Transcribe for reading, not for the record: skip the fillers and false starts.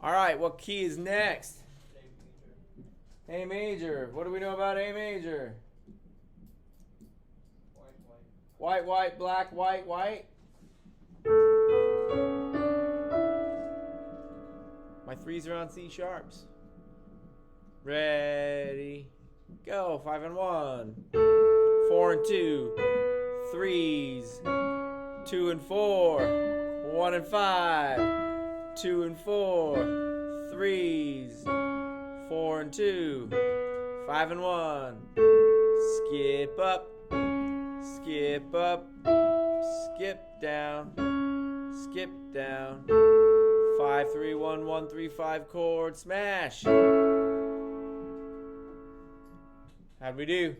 All right, what key is next? A major. What do we know about A major? White, white, black, white, white. My threes are on C sharps. Ready, go. 5 and 1, 4 and 2, threes, 2 and 4, 1 and 5, 2 and 4, threes, 4 and 2, 5 and 1. Skip up, skip up, skip down, skip down. 5, 3, 1, 1, 3, 5 chord smash. How'd we do?